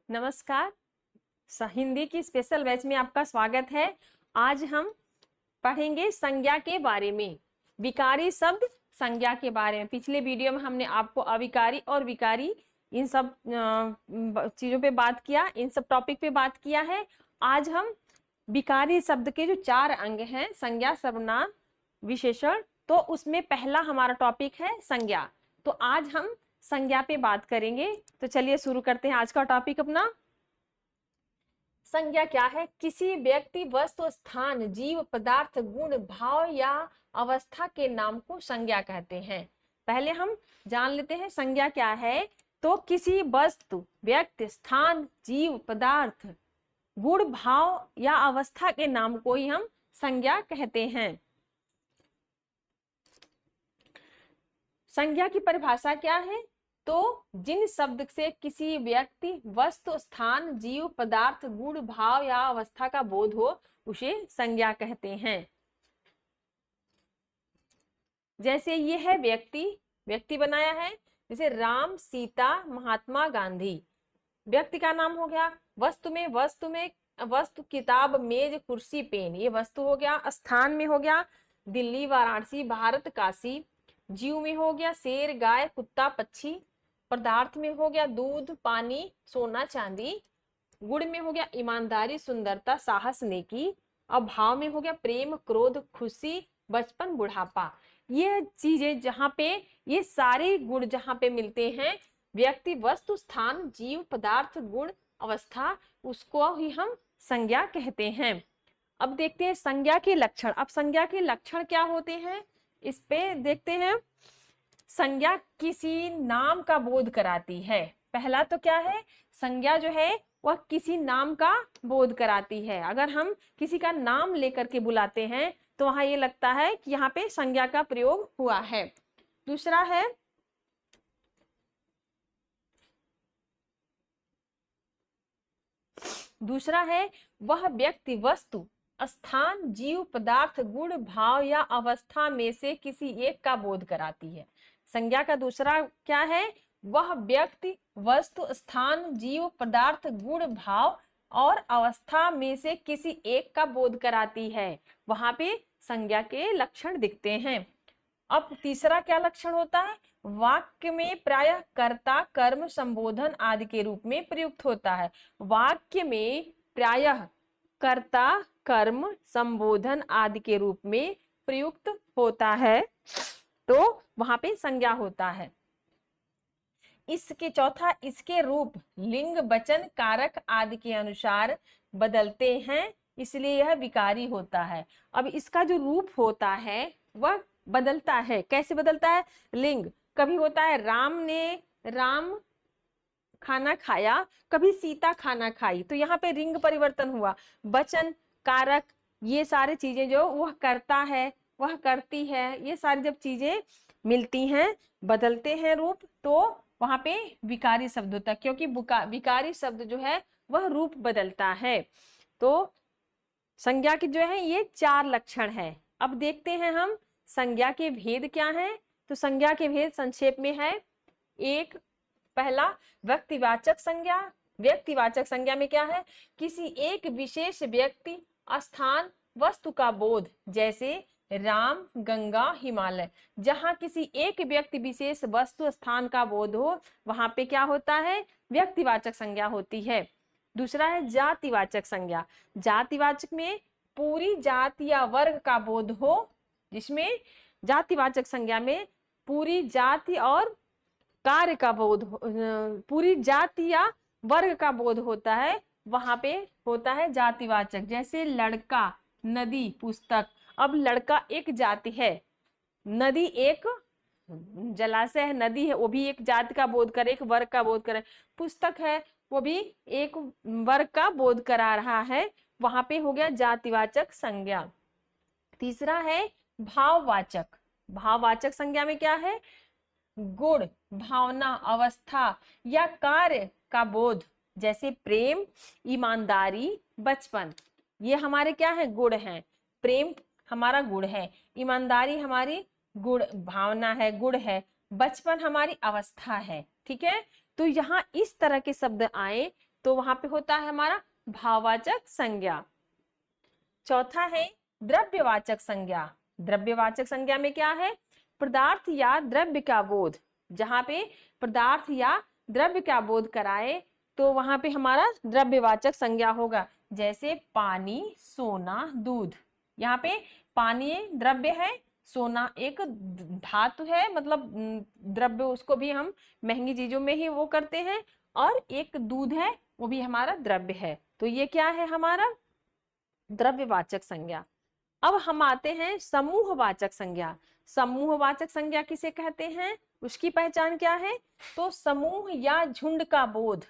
नमस्कार। हिंदी की special batch में आपका स्वागत है। आज हम पढ़ेंगे संज्ञा के बारे में, विकारी शब्द संज्ञा के बारे में। पिछले वीडियो में हमने आपको अविकारी और विकारी इन सब चीजों पे बात किया, इन सब टॉपिक पे बात किया है। आज हम विकारी शब्द के जो 4 अंग हैं, संज्ञा, सर्वनाम, विशेषण, तो उसमें पहला हमारा टॉपिक है संज्ञा। तो आज हम संज्ञा पे बात करेंगे। तो चलिए शुरू करते हैं आज का टॉपिक अपना। संज्ञा क्या है? किसी व्यक्ति, वस्तु, स्थान, जीव, पदार्थ, गुण, भाव या अवस्था के नाम को संज्ञा कहते हैं। पहले हम जान लेते हैं संज्ञा क्या है। तो किसी वस्तु, व्यक्ति, स्थान, जीव, पदार्थ, गुण, भाव या अवस्था के नाम को ही हम संज्ञा कहते हैं। संज्ञा की परिभाषा क्या है? तो जिन शब्द से किसी व्यक्ति, वस्तु, स्थान, जीव, पदार्थ, गुण, भाव या अवस्था का बोध हो उसे संज्ञा कहते हैं। जैसे ये है व्यक्ति, व्यक्ति बनाया है, जैसे राम, सीता, महात्मा गांधी, व्यक्ति का नाम हो गया। वस्तु में वस्तु, किताब, मेज, कुर्सी, पेन, ये वस्तु हो गया। स्थान में हो गया दिल्ली, वाराणसी, भारत, काशी। जीव में हो गया शेर, गाय, कुत्ता, पक्षी। पदार्थ में हो गया दूध, पानी, सोना, चांदी। गुण में हो गया ईमानदारी, सुंदरता, साहस, नेकी। और भाव में हो गया प्रेम, क्रोध, खुशी, बचपन, बुढ़ापा। ये चीजें जहाँ पे, ये सारे गुण जहाँ पे मिलते हैं, व्यक्ति, वस्तु, स्थान, जीव, पदार्थ, गुण, अवस्था, उसको ही हम संज्ञा कहते हैं। अब देखते हैं संज्ञा के लक्षण। अब संज्ञा के लक्षण क्या होते हैं, इस पे देखते हैं। संज्ञा किसी नाम का बोध कराती है। पहला तो क्या है, संज्ञा जो है वह किसी नाम का बोध कराती है। अगर हम किसी का नाम लेकर के बुलाते हैं तो वहां ये लगता है कि यहाँ पे संज्ञा का प्रयोग हुआ है। दूसरा है वह व्यक्ति, वस्तु, स्थान, जीव, पदार्थ, गुण, भाव या अवस्था में से किसी एक का बोध कराती है। संज्ञा का दूसरा क्या है, वह व्यक्ति, वस्तु, स्थान, जीव, पदार्थ, गुण, भाव और अवस्था में से किसी एक का बोध कराती है। वहां पे संज्ञा के लक्षण दिखते हैं। अब तीसरा क्या लक्षण होता है, वाक्य में प्रायः कर्ता, कर्म, संबोधन आदि के रूप में प्रयुक्त होता है। वाक्य में प्रायः कर्ता, कर्म, संबोधन आदि के रूप में प्रयुक्त होता है, तो वहां पे संज्ञा होता है। चौथा, इसके रूप लिंग, वचन, कारक आदि के अनुसार बदलते हैं, इसलिए यह विकारी होता है। अब इसका जो रूप होता है वह बदलता है। कैसे बदलता है? लिंग, कभी होता है राम खाना खाया, कभी सीता खाना खाई, तो यहाँ पे लिंग परिवर्तन हुआ। वचन, कारक, ये सारी चीजें जो वह करता है, वह करती है, ये सारी जब चीजें मिलती हैं, बदलते हैं रूप, तो वहां पे विकारी शब्द होता है, क्योंकि विकारी शब्द जो है वह रूप बदलता है। तो संज्ञा के जो है ये 4 लक्षण है। अब देखते हैं हम संज्ञा के भेद क्या है। तो संज्ञा के भेद संक्षेप में है। पहला व्यक्तिवाचक संज्ञा। व्यक्तिवाचक संज्ञा में क्या है, किसी एक विशेष व्यक्ति, स्थान, वस्तु का बोध, जैसे राम, गंगा, हिमालय। जहां किसी एक व्यक्ति विशेष, वस्तु, स्थान का बोध हो वहां पे क्या होता है, व्यक्तिवाचक संज्ञा होती है। दूसरा है जातिवाचक संज्ञा। जातिवाचक में पूरी जाति या वर्ग का बोध हो, जिसमें जातिवाचक संज्ञा में पूरी जाति और कार्य का बोध, पूरी जाति या वर्ग का बोध होता है, वहां पे होता है जातिवाचक। जैसे लड़का, नदी, पुस्तक। अब लड़का एक जाति है, नदी एक जलाशय है, नदी है, वो भी एक जाति का बोध करे, एक वर्ग का बोध करे। पुस्तक है, वो भी एक वर्ग का बोध करा रहा है, वहां पे हो गया जातिवाचक संज्ञा। तीसरा है भाववाचक। भाववाचक संज्ञा में क्या है, गुण, भावना, अवस्था या कार्य का बोध, जैसे प्रेम, ईमानदारी, बचपन। ये हमारे क्या है, गुण हैं। प्रेम हमारा गुण है, ईमानदारी हमारी गुण भावना है, गुण है, बचपन हमारी अवस्था है। ठीक है, तो यहाँ इस तरह के शब्द आए तो वहां पे होता है हमारा भाववाचक संज्ञा। चौथा है द्रव्यवाचक संज्ञा। द्रव्यवाचक संज्ञा में क्या है? पदार्थ या द्रव्य का बोध। जहां पे पदार्थ या द्रव्य का बोध कराए तो वहां पे हमारा द्रव्यवाचक संज्ञा होगा। जैसे पानी, सोना, दूध। यहाँ पे पानी द्रव्य है, सोना एक धातु है, मतलब द्रव्य, उसको भी हम महंगी चीजों में ही वो करते हैं, और एक दूध है, वो भी हमारा द्रव्य है। तो ये क्या है? हमारा द्रव्यवाचक संज्ञा। अब हम आते हैं समूहवाचक संज्ञा। समूहवाचक संज्ञा किसे कहते हैं? उसकी पहचान क्या है? तो समूह या झुंड का बोध।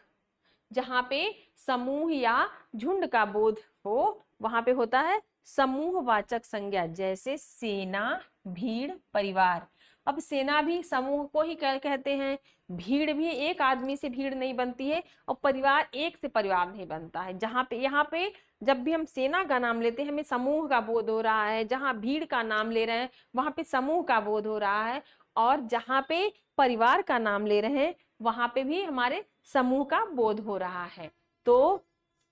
जहां पे समूह या झुंड का बोध हो वहां पे होता है समूहवाचक संज्ञा। जैसे सेना, भीड़, परिवार। अब सेना भी समूह को ही कहते हैं, भीड़ भी एक आदमी से भीड़ नहीं बनती है, और परिवार एक से परिवार नहीं बनता है। जहां पे यहाँ पे जब भी हम सेना का नाम लेते हैं हमें समूह का बोध हो रहा है, जहां भीड़ का नाम ले रहे हैं वहां पे समूह का बोध हो रहा है, और जहां पे परिवार का नाम ले रहे हैं वहां पे भी हमारे समूह का बोध हो रहा है। तो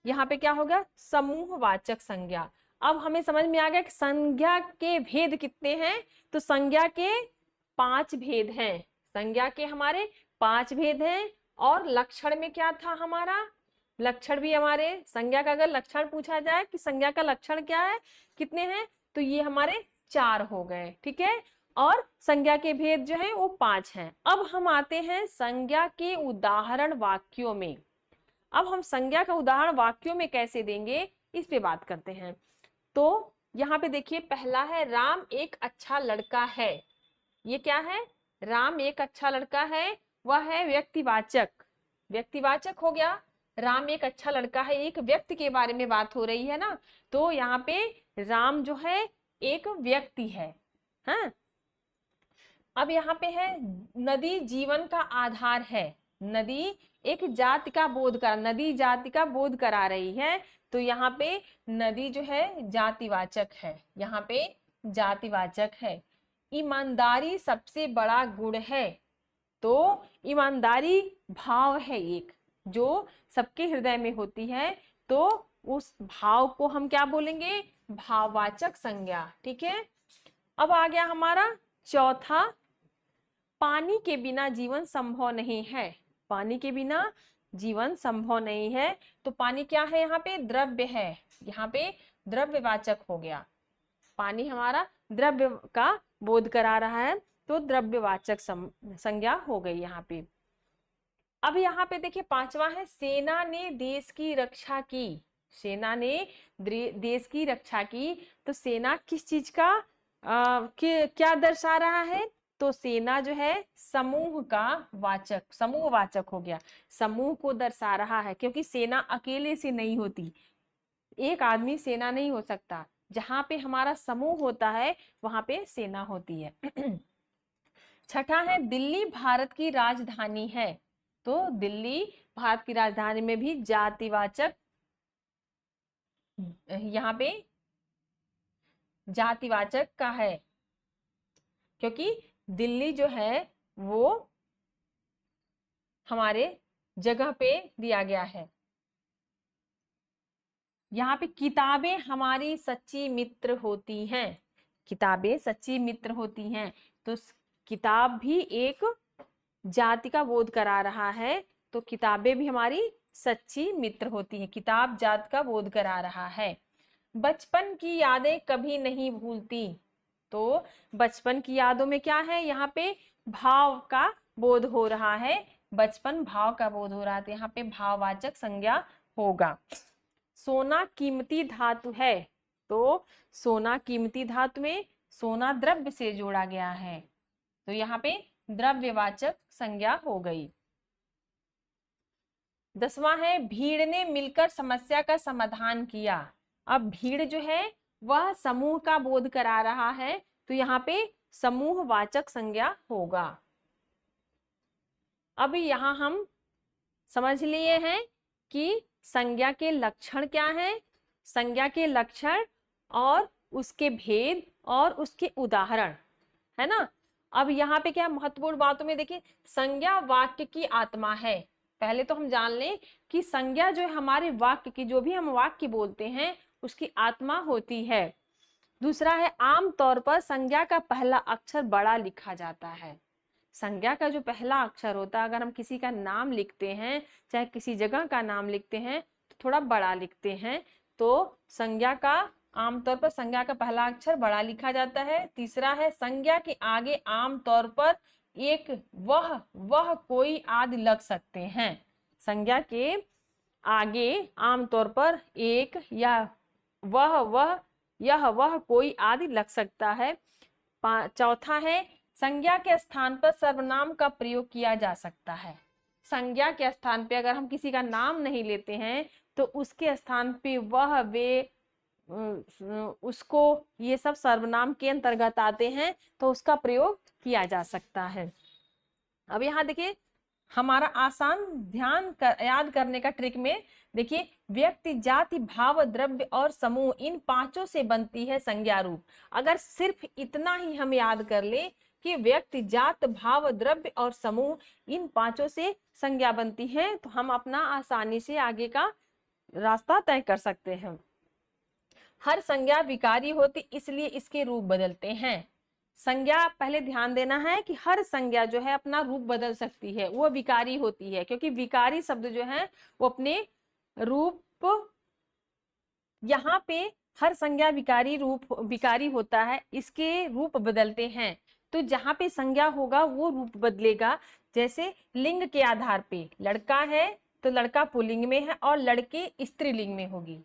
यहाँ पे क्या होगा? समूहवाचक संज्ञा। अब हमें समझ में आ गया कि संज्ञा के भेद कितने हैं। तो संज्ञा के 5 भेद हैं। संज्ञा के हमारे 5 भेद हैं। और लक्षण में क्या था हमारा? लक्षण भी हमारे, संज्ञा का अगर लक्षण पूछा जाए कि संज्ञा का लक्षण क्या है, कितने हैं, तो ये हमारे 4 हो गए। ठीक है। और संज्ञा के भेद जो है वो 5 हैं। अब हम आते हैं संज्ञा के उदाहरण वाक्यों में। अब हम संज्ञा का उदाहरण वाक्यों में कैसे देंगे, इस पे बात करते हैं। तो यहाँ पे देखिए, पहला है राम एक अच्छा लड़का है। ये क्या है? राम एक अच्छा लड़का है, वह है व्यक्तिवाचक। व्यक्तिवाचक हो गया। राम एक अच्छा लड़का है, एक व्यक्ति के बारे में बात हो रही है ना, तो यहाँ पे राम जो है एक व्यक्ति है। हाँ। अब यहाँ पे है नदी जीवन का आधार है। नदी एक जाति का बोध कर, नदी जाति का बोध करा रही है, तो यहाँ पे नदी जो है जातिवाचक है। यहाँ पे जातिवाचक है। ईमानदारी सबसे बड़ा गुण है। तो ईमानदारी भाव है एक, जो सबके हृदय में होती है, तो उस भाव को हम क्या बोलेंगे? भाववाचक संज्ञा। ठीक है। अब आ गया हमारा चौथा, पानी के बिना जीवन संभव नहीं है। पानी के बिना जीवन संभव नहीं है। तो पानी क्या है? यहाँ पे द्रव्य है। यहाँ पे द्रव्यवाचक हो गया। पानी हमारा द्रव्य का बोध करा रहा है, तो द्रव्यवाचक संज्ञा हो गई यहाँ पे। अब यहाँ पे देखिए 5वां है सेना ने देश की रक्षा की। सेना ने देश की रक्षा की। तो सेना किस चीज का क्या दर्शा रहा है? तो सेना जो है समूह का वाचक, समूहवाचक हो गया। समूह को दर्शा रहा है, क्योंकि सेना अकेले से नहीं होती, एक आदमी सेना नहीं हो सकता। जहां पे हमारा समूह होता है वहां पे सेना होती है। छठा है दिल्ली भारत की राजधानी है। तो दिल्ली भारत की राजधानी में भी जातिवाचक, यहाँ पे जातिवाचक का है, क्योंकि दिल्ली जो है वो हमारे जगह पे दिया गया है। यहाँ पे किताबें हमारी सच्ची मित्र होती हैं। किताबें सच्ची मित्र होती हैं। तो किताब भी एक जाति का बोध करा रहा है, तो किताबें भी हमारी सच्ची मित्र होती हैं। किताब जात का बोध करा रहा है। बचपन की यादें कभी नहीं भूलती। तो बचपन की यादों में क्या है? यहाँ पे भाव का बोध हो रहा है। बचपन भाव का बोध हो रहा है, तो यहाँ पे भाववाचक संज्ञा होगा। सोना कीमती धातु है। तो सोना कीमती धातु में सोना द्रव्य से जोड़ा गया है, तो यहाँ पे द्रव्यवाचक संज्ञा हो गई। 10वां है भीड़ ने मिलकर समस्या का समाधान किया। अब भीड़ जो है वह समूह का बोध करा रहा है, तो यहाँ पे समूहवाचक संज्ञा होगा। अब यहाँ हम समझ लिए हैं कि संज्ञा के लक्षण क्या है, संज्ञा के लक्षण और उसके भेद और उसके उदाहरण, है ना। अब यहाँ पे क्या महत्वपूर्ण बातों में देखिए, संज्ञा वाक्य की आत्मा है। पहले तो हम जान लें कि संज्ञा जो है हमारे वाक्य की, जो भी हम वाक्य बोलते हैं उसकी आत्मा होती है। दूसरा है आमतौर पर संज्ञा का पहला अक्षर बड़ा लिखा जाता है। संज्ञा का जो पहला अक्षर होता है, अगर हम किसी का नाम लिखते हैं, चाहे किसी जगह का नाम लिखते हैं तो थोड़ा बड़ा लिखते हैं, तो संज्ञा का आमतौर पर संज्ञा का पहला अक्षर बड़ा लिखा जाता है। तीसरा है संज्ञा के आगे आमतौर पर एक वह कोई आदि लग सकते हैं। संज्ञा के आगे आमतौर पर एक या वह यह वह कोई आदि लग सकता है। चौथा है संज्ञा के स्थान पर सर्वनाम का प्रयोग किया जा सकता है। संज्ञा के स्थान पे अगर हम किसी का नाम नहीं लेते हैं तो उसके स्थान पे वह, वे, उसको, ये सब सर्वनाम के अंतर्गत आते हैं, तो उसका प्रयोग किया जा सकता है। अब यहाँ देखिए हमारा आसान याद करने का ट्रिक में देखिए, व्यक्ति, जाति, भाव, द्रव्य और समूह, इन पांचों से बनती है संज्ञा रूप। अगर सिर्फ इतना ही हम याद कर ले कि व्यक्ति, जात, भाव, द्रव्य और समूह, इन पांचों से संज्ञा बनती है, तो हम अपना आसानी से आगे का रास्ता तय कर सकते हैं। हर संज्ञा विकारी होती, इसलिए इसके रूप बदलते हैं। संज्ञा, पहले ध्यान देना है कि हर संज्ञा जो है अपना रूप बदल सकती है, वो विकारी होती है, क्योंकि विकारी शब्द जो है वो अपने रूप, यहाँ पे हर संज्ञा विकारी होता है, इसके रूप बदलते हैं। तो जहाँ पे संज्ञा होगा वो रूप बदलेगा। जैसे लिंग के आधार पे, लड़का है तो लड़का पुल्लिंग में है और लड़की स्त्रीलिंग में होगी।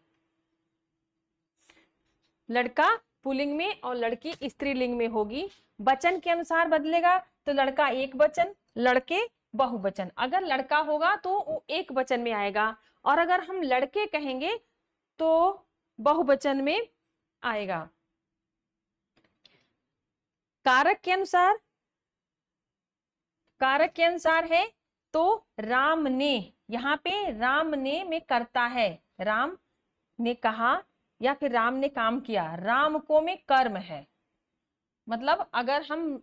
लड़का पुल्लिंग में और लड़की स्त्रीलिंग में होगी। वचन के अनुसार बदलेगा, तो लड़का एक वचन, लड़के बहुवचन। अगर लड़का होगा तो वो एक वचन में आएगा, और अगर हम लड़के कहेंगे तो बहुवचन में आएगा। कारक के अनुसार है तो राम ने, यहाँ पे राम ने में करता है, राम ने कहा या फिर राम ने काम किया, राम को में कर्म है। मतलब अगर हम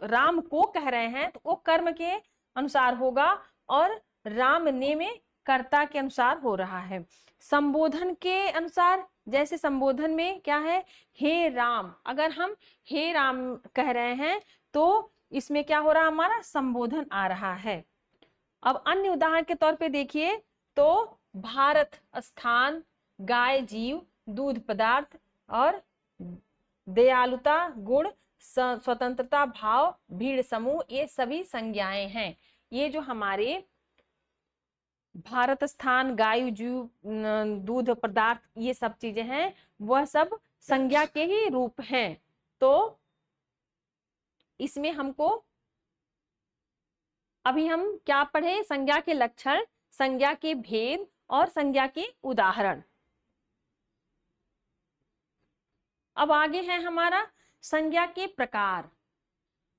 राम को कह रहे हैं तो वो कर्म के अनुसार होगा, और राम ने में कर्ता के अनुसार हो रहा है। संबोधन के अनुसार, जैसे संबोधन में क्या है, हे राम, अगर हम हे राम कह रहे हैं तो इसमें क्या हो रहा है, हमारा संबोधन आ रहा है। अब अन्य उदाहरण के तौर पे देखिए तो भारत, स्थान, गाय, जीव, दूध, पदार्थ, और दयालुता, गुण, स्वतंत्रता, भाव, भीड़, समूह, ये सभी संज्ञाएं हैं। ये जो हमारे भारत, स्थान, गाय, जीव, दूध, पदार्थ, ये सब चीजें हैं, वह सब संज्ञा के ही रूप हैं। तो इसमें हमको अभी हम क्या पढ़े, संज्ञा के लक्षण, संज्ञा के भेद और संज्ञा के उदाहरण। अब आगे है हमारा संज्ञा के प्रकार।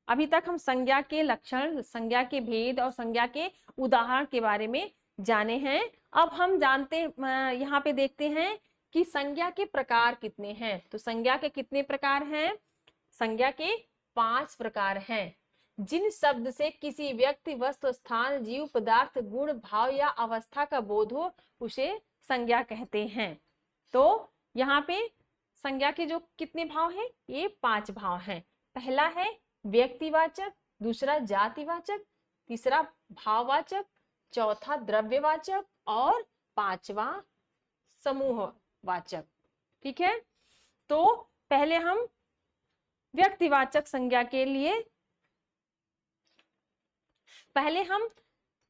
अभी तक हम संज्ञा के लक्षण, संज्ञा के भेद और संज्ञा के उदाहरण के बारे में जाने हैं। अब हम यहाँ पे देखते हैं कि संज्ञा के प्रकार कितने हैं। तो संज्ञा के कितने प्रकार हैं? संज्ञा के 5 प्रकार हैं। जिन शब्द से किसी व्यक्ति, वस्तु, स्थान, जीव, पदार्थ, गुण, भाव या अवस्था का बोध हो, उसे संज्ञा कहते हैं। तो यहाँ पे संज्ञा के जो कितने भाव हैं? ये 5 भाव हैं। पहला है व्यक्तिवाचक, दूसरा जातिवाचक, तीसरा भाववाचक, चौथा द्रव्यवाचक और 5वां समूहवाचक। ठीक है, तो पहले हम व्यक्तिवाचक संज्ञा के लिए, पहले हम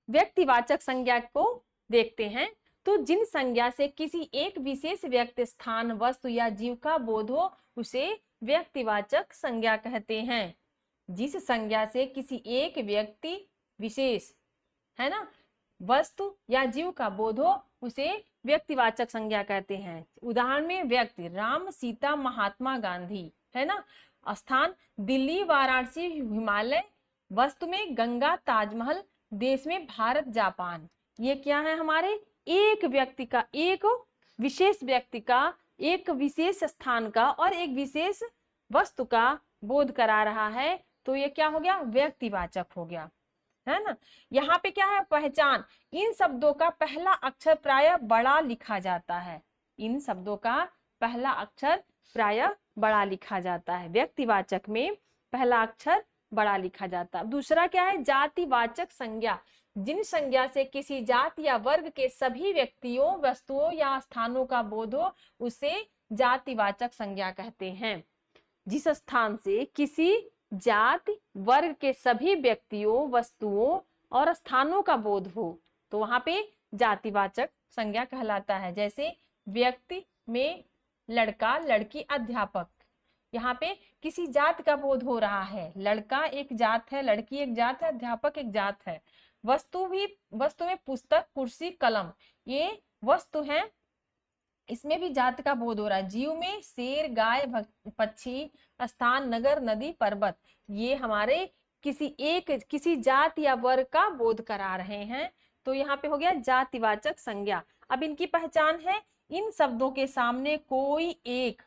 व्यक्तिवाचक संज्ञा को देखते हैं। तो जिन संज्ञा से किसी एक विशेष व्यक्ति, स्थान, वस्तु या जीव का बोध हो, उसे व्यक्तिवाचक संज्ञा कहते हैं। जिस संज्ञा से किसी एक व्यक्ति विशेष, है ना, वस्तु या जीव का बोध हो, उसे व्यक्तिवाचक संज्ञा कहते हैं। उदाहरण में व्यक्ति राम, सीता, महात्मा गांधी, है ना। स्थान दिल्ली, वाराणसी, हिमालय। वस्तु में गंगा, ताजमहल। देश में भारत, जापान। ये क्या है? हमारे एक व्यक्ति का, एक विशेष व्यक्ति का, एक विशेष स्थान का और एक विशेष वस्तु का बोध करा रहा है। तो ये क्या हो गया? व्यक्तिवाचक हो गया, है ना। यहाँ पे क्या है, पहचान। इन शब्दों का पहला अक्षर प्रायः बड़ा लिखा जाता है। इन शब्दों का पहला अक्षर प्रायः बड़ा लिखा जाता है। व्यक्तिवाचक में पहला अक्षर बड़ा लिखा जाता है। दूसरा क्या है, जातिवाचक संज्ञा। जिन संज्ञा से किसी जाति या वर्ग के सभी व्यक्तियों, वस्तुओं या स्थानों का बोध हो, उसे जातिवाचक संज्ञा कहते हैं। जिस स्थान से किसी जाति वर्ग के सभी व्यक्तियों, वस्तुओं और स्थानों का बोध हो, तो वहां पे जातिवाचक संज्ञा कहलाता है। जैसे व्यक्ति में लड़का, लड़की, अध्यापक। यहाँ पे किसी जात का बोध हो रहा है। लड़का एक जात है, लड़की एक जात है, अध्यापक एक जात है। वस्तु में पुस्तक, कुर्सी, कलम, ये वस्तु है, इसमें भी जात का बोध हो रहा है। जीव में शेर, गाय, पक्षी, स्थान, नगर, नदी, पर्वत, ये हमारे किसी जात या वर्ग का बोध करा रहे हैं। तो यहाँ पे हो गया जातिवाचक संज्ञा। अब इनकी पहचान है, इन शब्दों के सामने कोई एक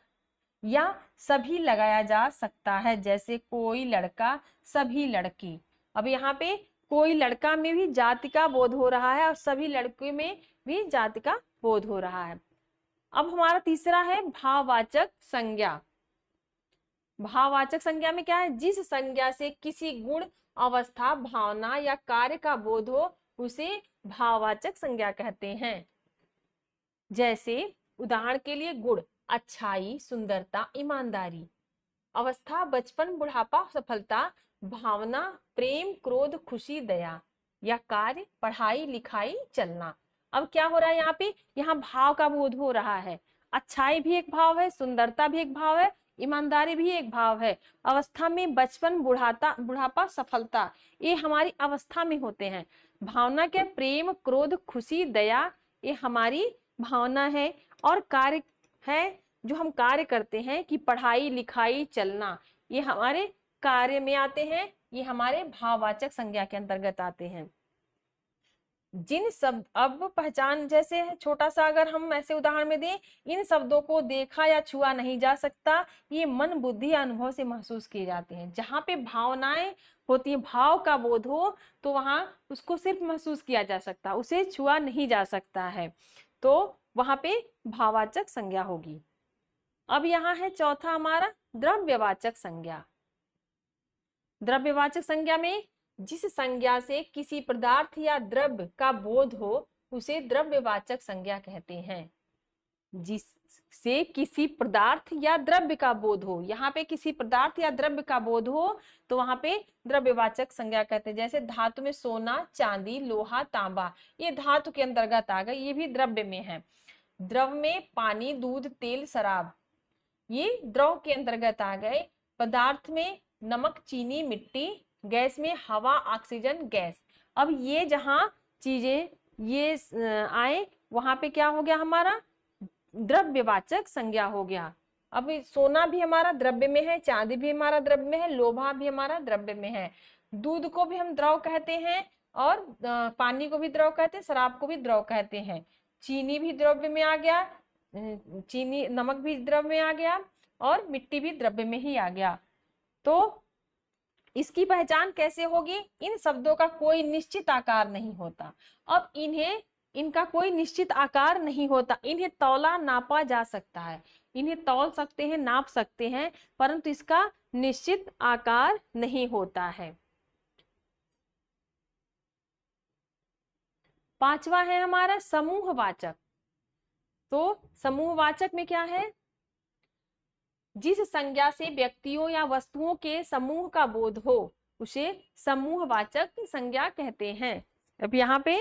या सभी लगाया जा सकता है। जैसे कोई लड़का, सभी लड़की। अब यहाँ पे कोई लड़का में भी जाति का बोध हो रहा है और सभी लड़के में भी जाति का बोध हो रहा है। अब हमारा तीसरा है भाववाचक संज्ञा। भाववाचक संज्ञा में क्या है, जिस संज्ञा से किसी गुण, अवस्था, भावना या कार्य का बोध हो, उसे भाववाचक संज्ञा कहते हैं। जैसे उदाहरण के लिए गुण, अच्छाई, सुंदरता, ईमानदारी। अवस्था, बचपन, बुढ़ापा, सफलता। भावना, प्रेम, क्रोध, खुशी, दया। या कार्य, पढ़ाई, लिखाई, चलना। अब क्या हो रहा है यहाँ पे, यहाँ भाव का बोध हो रहा है। अच्छाई भी एक भाव है, सुंदरता भी एक भाव है, ईमानदारी भी एक भाव है। अवस्था में बचपन, बुढ़ापा, सफलता, ये हमारी अवस्था में होते हैं। भावना के प्रेम, क्रोध, खुशी, दया, ये हमारी भावना है। और कार्य है, जो हम कार्य करते हैं कि पढ़ाई, लिखाई, चलना, ये हमारे कार्य में आते हैं, ये हमारे भाववाचक संज्ञा के अंतर्गत आते हैं। जिन शब्द, अब पहचान जैसे है, छोटा सा अगर हम ऐसे उदाहरण में दें, इन शब्दों को देखा या छुआ नहीं जा सकता, ये मन, बुद्धि या अनुभव से महसूस किए जाते हैं। जहाँ पे भावनाएं होती है, भाव का बोध हो, तो वहां उसको सिर्फ महसूस किया जा सकता, उसे छुआ नहीं जा सकता है, तो वहां पे भाववाचक संज्ञा होगी। अब यहाँ है चौथा हमारा द्रव्यवाचक संज्ञा। द्रव्यवाचक संज्ञा में जिस संज्ञा से किसी पदार्थ या द्रव्य का बोध हो, उसे द्रव्यवाचक संज्ञा कहते हैं। जिससे किसी पदार्थ या द्रव्य का बोध हो, यहाँ पे किसी पदार्थ या द्रव्य का बोध हो, तो वहां पे द्रव्यवाचक संज्ञा कहते हैं। जैसे धातु में सोना, चांदी, लोहा, तांबा, ये धातु के अंतर्गत आ गए, ये भी द्रव्य में है। द्रव में पानी, दूध, तेल, शराब, ये द्रव के अंतर्गत आ गए। पदार्थ में नमक, चीनी, मिट्टी। गैस में हवा, ऑक्सीजन, गैस। अब ये जहां चीजें ये आए, वहां पे क्या हो गया, हमारा द्रव्यवाचक संज्ञा हो गया। अब सोना भी हमारा द्रव्य में है, चांदी भी हमारा द्रव्य में है, लोहा भी हमारा द्रव्य में है। दूध को भी हम द्रव कहते हैं, और पानी को भी द्रव कहते हैं, शराब को भी द्रव कहते हैं। चीनी भी द्रव्य में आ गया, चीनी, नमक भी द्रव्य में आ गया, और मिट्टी भी द्रव्य में ही आ गया। तो इसकी पहचान कैसे होगी, इन शब्दों का कोई निश्चित आकार नहीं होता। अब इनका कोई निश्चित आकार नहीं होता, इन्हें तौला, नापा जा सकता है, इन्हें तौल सकते हैं, नाप सकते हैं, परंतु इसका निश्चित आकार नहीं होता है। पांचवा है हमारा समूहवाचक। तो समूहवाचक में क्या है, जिस संज्ञा से व्यक्तियों या वस्तुओं के समूह का बोध हो, उसे समूहवाचक संज्ञा कहते हैं। अब यहाँ पे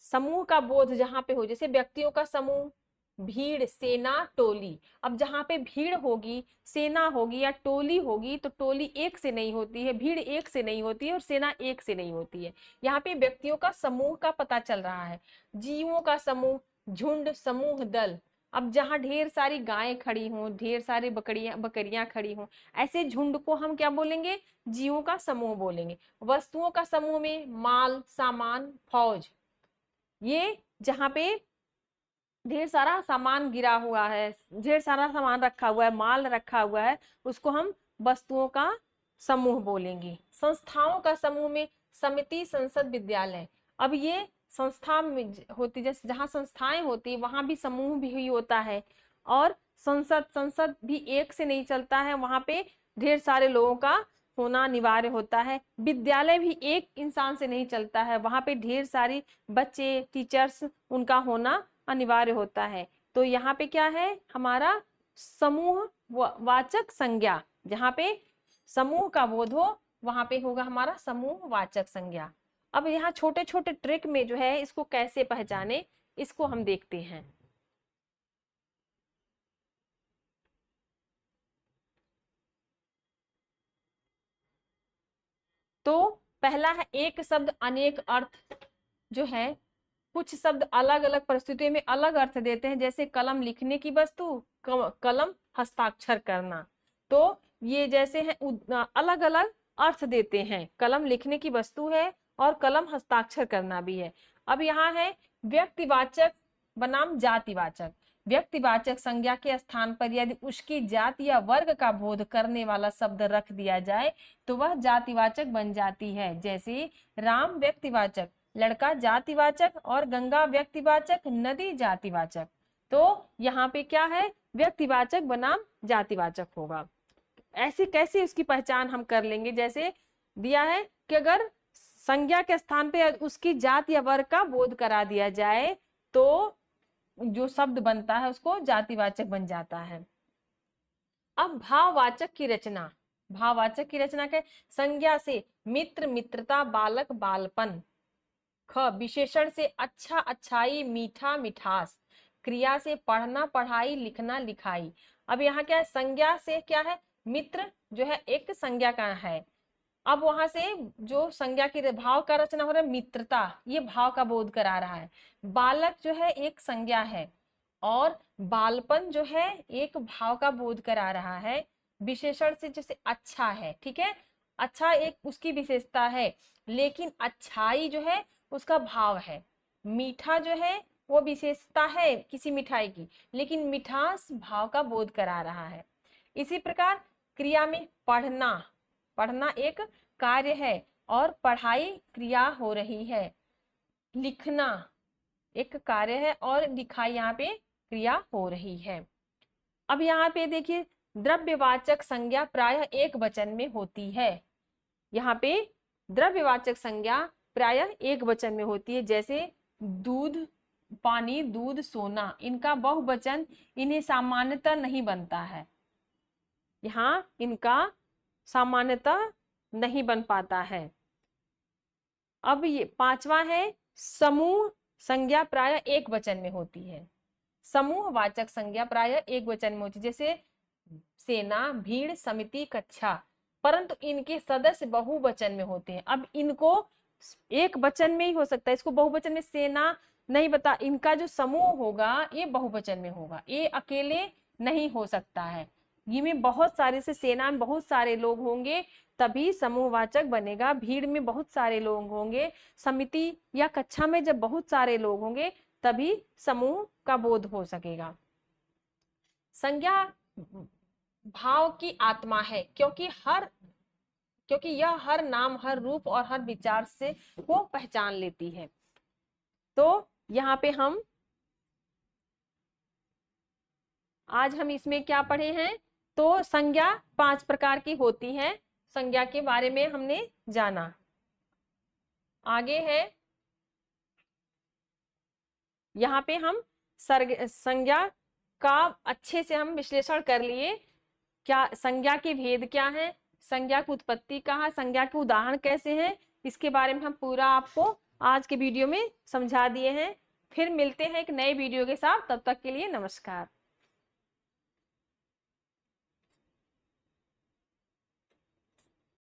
समूह का बोध जहां पे हो, जैसे व्यक्तियों का समूह, भीड़, सेना, टोली। अब जहां पे भीड़ होगी, सेना होगी या टोली होगी, तो टोली एक से नहीं होती है, भीड़ एक से नहीं होती है, और सेना एक से नहीं होती है। यहाँ पे व्यक्तियों का समूह का पता चल रहा है। जीवों का समूह, झुंड, समूह, दल। अब जहां ढेर सारी गायें खड़ी हों, ढेर सारी बकरियां खड़ी हों, ऐसे झुंड को हम क्या बोलेंगे, जीवों का समूह बोलेंगे। वस्तुओं का समूह में माल, सामान, फौज। ये जहां पे ढेर सारा सामान गिरा हुआ है, ढेर सारा सामान रखा हुआ है, माल रखा हुआ है, उसको हम वस्तुओं का समूह बोलेंगे। संस्थाओं का समूह में समिति, संसद, विद्यालय। अब ये संस्था होती, जैसे जहाँ संस्थाएं होती वहां भी समूह भी होता है, और संसद भी एक से नहीं चलता है, वहां पे ढेर सारे लोगों का होना अनिवार्य होता है। विद्यालय भी एक इंसान से नहीं चलता है, वहां पे ढेर सारी बच्चे, टीचर्स, उनका होना अनिवार्य होता है। तो यहाँ पे क्या है हमारा समूह वाचक संज्ञा, जहाँ पे समूह का बोध हो वहां पे होगा हमारा समूह वाचक संज्ञा। अब यहाँ छोटे छोटे ट्रिक में जो है इसको कैसे पहचाने, इसको हम देखते हैं। तो पहला है एक शब्द अनेक अर्थ। जो है कुछ शब्द अलग अलग परिस्थितियों में अलग अर्थ देते हैं, जैसे कलम लिखने की वस्तु, कलम हस्ताक्षर करना। तो ये जैसे हैं अलग अलग अर्थ देते हैं, कलम लिखने की वस्तु है और कलम हस्ताक्षर करना भी है। अब यहाँ है व्यक्तिवाचक बनाम जातिवाचक। व्यक्तिवाचक संज्ञा के स्थान पर यदि उसकी जाति या वर्ग का बोध करने वाला शब्द रख दिया जाए तो वह जातिवाचक बन जाती है। जैसे राम व्यक्तिवाचक, लड़का जातिवाचक और गंगा व्यक्तिवाचक, नदी जातिवाचक। तो यहाँ पे क्या है व्यक्तिवाचक बनाम जातिवाचक होगा। ऐसे कैसे उसकी पहचान हम कर लेंगे, जैसे दिया है कि अगर संज्ञा के स्थान पे उसकी जाति या वर्ग का बोध करा दिया जाए तो जो शब्द बनता है उसको जातिवाचक बन जाता है। अब भाववाचक की रचना, भाववाचक की रचना के संज्ञा से मित्र, मित्रता, बालक, बालपन। ख विशेषण से अच्छा, अच्छाई, मीठा, मिठास। क्रिया से पढ़ना, पढ़ाई, लिखना, लिखाई। अब यहाँ क्या है संज्ञा से क्या है मित्र जो है एक संज्ञा का है। अब वहां से जो संज्ञा की भाव का रचना हो रहा है मित्रता, ये भाव का बोध करा रहा है। बालक जो है एक संज्ञा है और बालपन जो है एक भाव का बोध करा रहा है। विशेषण से जैसे अच्छा है, ठीक है, अच्छा एक उसकी विशेषता है, लेकिन अच्छाई जो है उसका भाव है। मीठा जो है वो विशेषता है किसी मिठाई की, लेकिन मिठास भाव का बोध करा रहा है। इसी प्रकार क्रिया में पढ़ना, पढ़ना एक कार्य है और पढ़ाई क्रिया हो रही है। लिखना एक कार्य है और लिखाई यहाँ पे क्रिया हो रही है। अब यहाँ पे देखिए द्रव्यवाचक संज्ञा प्रायः एक वचन में होती है। यहाँ पे द्रव्यवाचक संज्ञा प्रायः एक वचन में होती है, जैसे दूध, पानी, दूध, सोना। इनका बहुवचन इन्हें सामान्यतः नहीं बनता है, यहाँ इनका सामान्यतः नहीं बन पाता है। अब ये पांचवा है समूह संज्ञा प्रायः एक वचन में होती है। समूह वाचक संज्ञा प्रायः एक वचन में होती है, जैसे सेना, भीड़, समिति, कक्षा, परंतु इनके सदस्य बहुवचन में होते हैं। अब इनको एक वचन में ही हो सकता है, इसको बहुवचन में सेना नहीं बता, इनका जो समूह होगा ये बहुवचन में होगा, ये अकेले नहीं हो सकता है। ये में बहुत सारे से सेना में बहुत सारे लोग होंगे तभी समूहवाचक बनेगा। भीड़ में बहुत सारे लोग होंगे, समिति या कक्षा में जब बहुत सारे लोग होंगे तभी समूह का बोध हो सकेगा। संज्ञा भाव की आत्मा है, क्योंकि यह हर नाम, हर रूप और हर विचार से वो पहचान लेती है। तो यहाँ पे आज हम इसमें क्या पढ़े हैं, तो संज्ञा 5 प्रकार की होती है, संज्ञा के बारे में हमने जाना। आगे है यहाँ पे हम संज्ञा का अच्छे से हम विश्लेषण कर लिए, क्या संज्ञा के भेद क्या है, संज्ञा की उत्पत्ति कहाँ, संज्ञा के उदाहरण कैसे हैं, इसके बारे में हम पूरा आपको आज के वीडियो में समझा दिए हैं। फिर मिलते हैं एक नए वीडियो के साथ, तब तक के लिए नमस्कार।